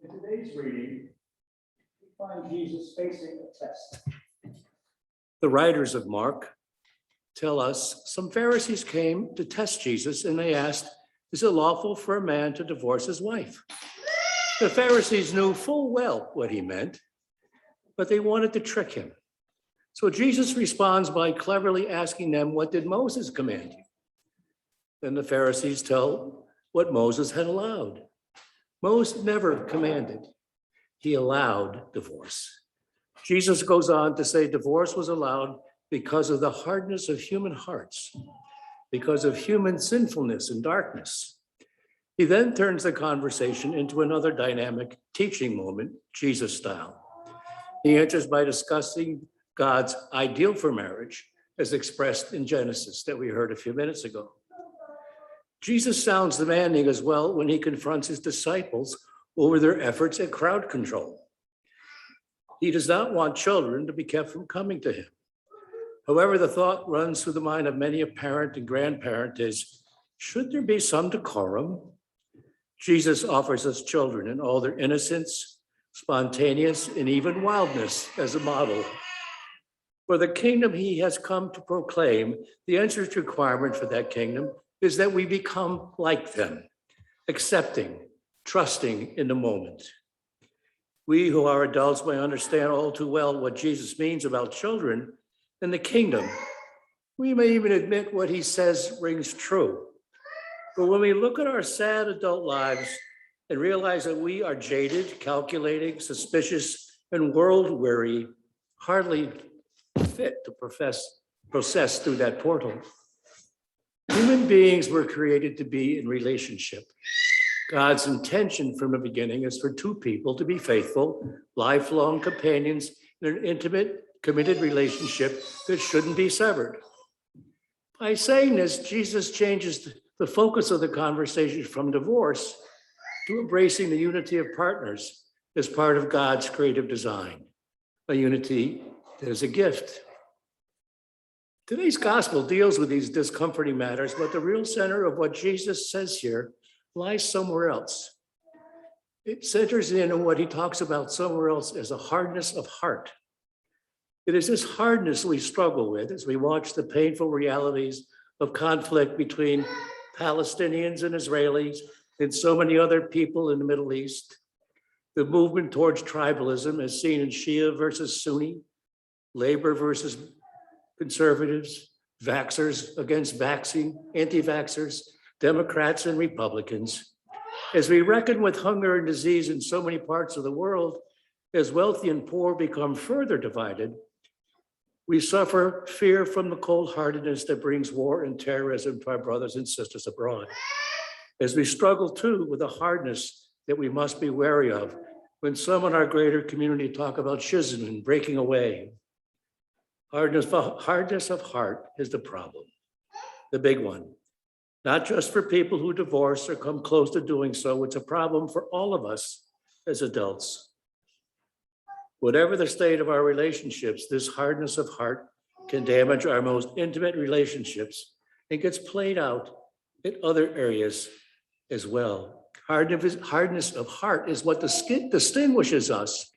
In today's reading, we find Jesus facing a test. The writers of Mark tell us some Pharisees came to test Jesus and they asked, "Is it lawful for a man to divorce his wife?" The Pharisees knew full well what he meant, but they wanted to trick him. So Jesus responds by cleverly asking them, "What did Moses command you?" Then the Pharisees tell what Moses had allowed. Moses never commanded, he allowed divorce. Jesus goes on to say divorce was allowed because of the hardness of human hearts, because of human sinfulness and darkness. He then turns the conversation into another dynamic teaching moment, Jesus style. He answers by discussing God's ideal for marriage as expressed in Genesis that we heard a few minutes ago. Jesus sounds demanding as well when he confronts his disciples over their efforts at crowd control. He does not want children to be kept from coming to him. However, the thought runs through the mind of many a parent and grandparent is, should there be some decorum? Jesus offers us children in all their innocence, spontaneous, and even wildness as a model. For the kingdom he has come to proclaim, the entrance requirement for that kingdom is that we become like them, accepting, trusting in the moment. We who are adults may understand all too well what Jesus means about children and the kingdom. We may even admit what he says rings true. But when we look at our sad adult lives and realize that we are jaded, calculating, suspicious, and world-weary, hardly fit to process through that portal. Human beings were created to be in relationship. God's intention from the beginning is for two people to be faithful, lifelong companions in an intimate, committed relationship that shouldn't be severed. By saying this, Jesus changes the focus of the conversation from divorce to embracing the unity of partners as part of God's creative design, a unity that is a gift. Today's gospel deals with these discomforting matters, but the real center of what Jesus says here lies somewhere else. It centers in on what he talks about somewhere else as a hardness of heart. It is this hardness we struggle with as we watch the painful realities of conflict between Palestinians and Israelis and so many other people in the Middle East. The movement towards tribalism as seen in Shia versus Sunni, labor versus conservatives, vaxxers against vaccine, anti-vaxxers, Democrats and Republicans. As we reckon with hunger and disease in so many parts of the world, as wealthy and poor become further divided, we suffer fear from the cold-heartedness that brings war and terrorism to our brothers and sisters abroad. As we struggle too with the hardness that we must be wary of when some in our greater community talk about schism and breaking away. Hardness of heart is the problem, the big one. Not just for people who divorce or come close to doing so, it's a problem for all of us as adults. Whatever the state of our relationships, this hardness of heart can damage our most intimate relationships and gets played out in other areas as well. Hardness of heart is what distinguishes us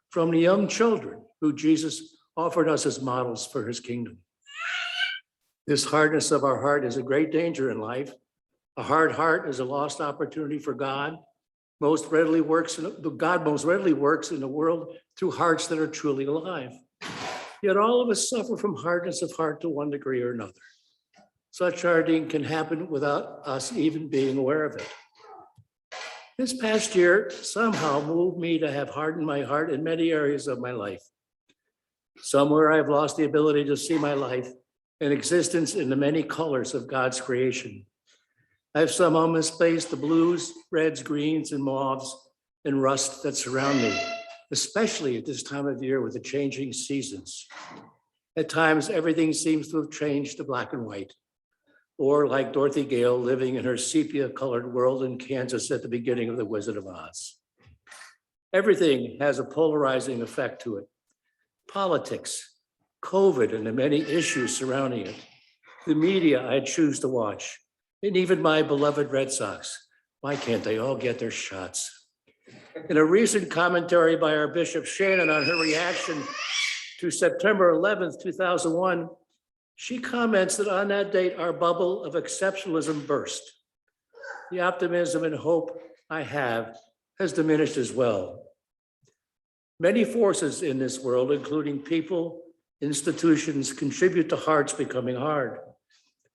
from the young children who Jesus offered us as models for his kingdom. This hardness of our heart is a great danger in life. A hard heart is a lost opportunity for God. God most readily works in the world through hearts that are truly alive. Yet all of us suffer from hardness of heart to one degree or another. Such hardening can happen without us even being aware of it. This past year somehow moved me to have hardened my heart in many areas of my life. Somewhere I've lost the ability to see my life and existence in the many colors of God's creation. I've somehow misplaced the blues, reds, greens, and mauves and rust that surround me, especially at this time of year with the changing seasons. At times, everything seems to have changed to black and white, or like Dorothy Gale living in her sepia-colored world in Kansas at the beginning of The Wizard of Oz. Everything has a polarizing effect to it. Politics, COVID, and the many issues surrounding it, the media I choose to watch, and even my beloved Red Sox. Why can't they all get their shots? In a recent commentary by our Bishop Shannon on her reaction to September 11th, 2001, she comments that on that date, our bubble of exceptionalism burst. The optimism and hope I have has diminished as well. Many forces in this world, including people, institutions, contribute to hearts becoming hard.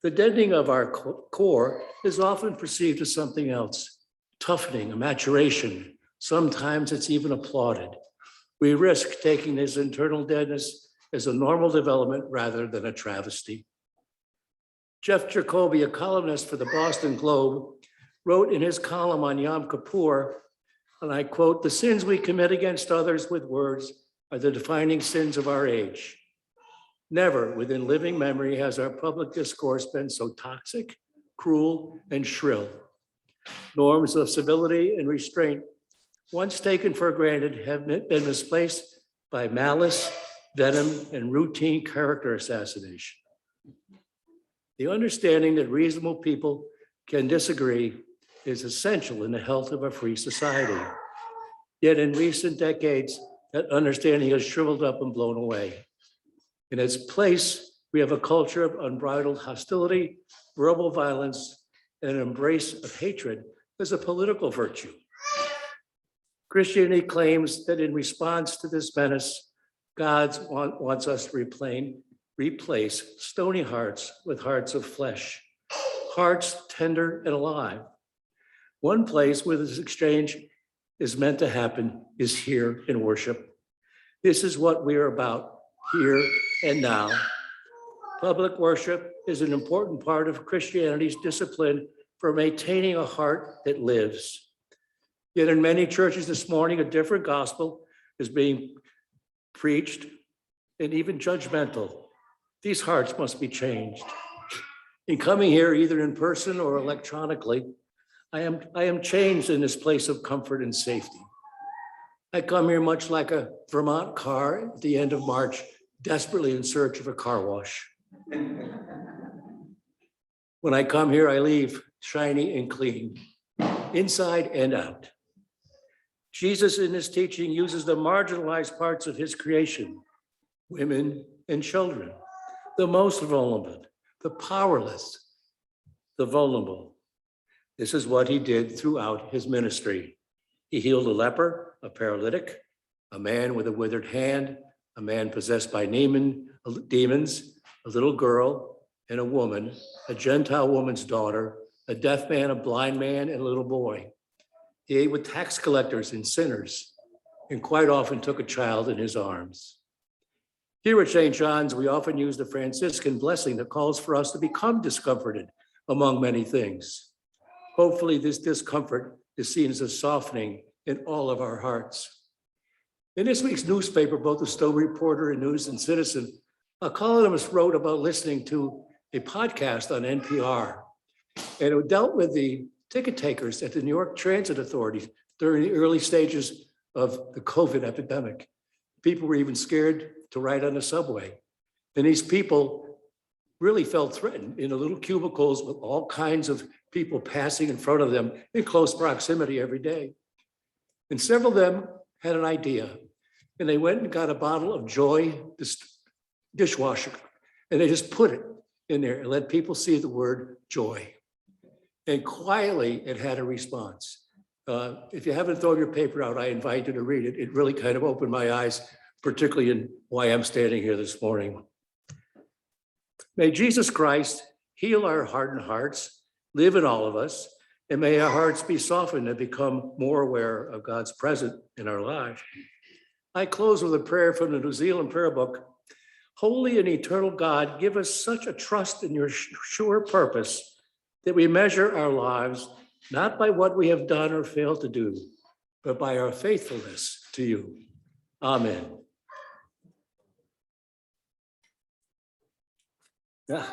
The deadening of our core is often perceived as something else, toughening, a maturation. Sometimes it's even applauded. We risk taking this internal deadness as a normal development rather than a travesty. Jeff Jacoby, a columnist for the Boston Globe, wrote in his column on Yom Kippur, and I quote, "The sins we commit against others with words are the defining sins of our age. Never within living memory has our public discourse been so toxic, cruel, and shrill. Norms of civility and restraint, once taken for granted, have been misplaced by malice, venom, and routine character assassination. The understanding that reasonable people can disagree is essential in the health of a free society. Yet in recent decades, that understanding has shriveled up and blown away. In its place, we have a culture of unbridled hostility, verbal violence, and an embrace of hatred as a political virtue. Christianity claims that in response to this menace, God wants us to replace stony hearts with hearts of flesh, hearts tender and alive. One place where this exchange is meant to happen is here in worship. This is what we are about here and now. Public worship is an important part of Christianity's discipline for maintaining a heart that lives. Yet in many churches this morning, a different gospel is being preached and even judgmental. These hearts must be changed. In coming here, either in person or electronically, I am changed in this place of comfort and safety. I come here much like a Vermont car at the end of March, desperately in search of a car wash. When I come here, I leave shiny and clean, inside and out. Jesus in his teaching uses the marginalized parts of his creation, women and children, the most vulnerable, the powerless, the vulnerable. This is what he did throughout his ministry. He healed a leper, a paralytic, a man with a withered hand, a man possessed by demons, a little girl and a woman, a Gentile woman's daughter, a deaf man, a blind man, and a little boy. He ate with tax collectors and sinners, and quite often took a child in his arms. Here at St. John's, we often use the Franciscan blessing that calls for us to become discomforted among many things. Hopefully, this discomfort is seen as a softening in all of our hearts. In this week's newspaper, both the Stowe Reporter and News and Citizen, a columnist wrote about listening to a podcast on NPR, and it dealt with the ticket takers at the New York Transit Authority during the early stages of the COVID epidemic. People were even scared to ride on the subway. And these people really felt threatened in the little cubicles with all kinds of people passing in front of them in close proximity every day. And several of them had an idea, and they went and got a bottle of Joy dishwasher, and they just put it in there and let people see the word joy. And quietly, it had a response. If you haven't thrown your paper out, I invite you to read it. It really kind of opened my eyes, particularly in why I'm standing here this morning. May Jesus Christ heal our hardened hearts, live in all of us, and may our hearts be softened and become more aware of God's presence in our lives. I close with a prayer from the New Zealand prayer book. Holy and eternal God, give us such a trust in your sure purpose that we measure our lives not by what we have done or failed to do, but by our faithfulness to you. Amen. Yeah.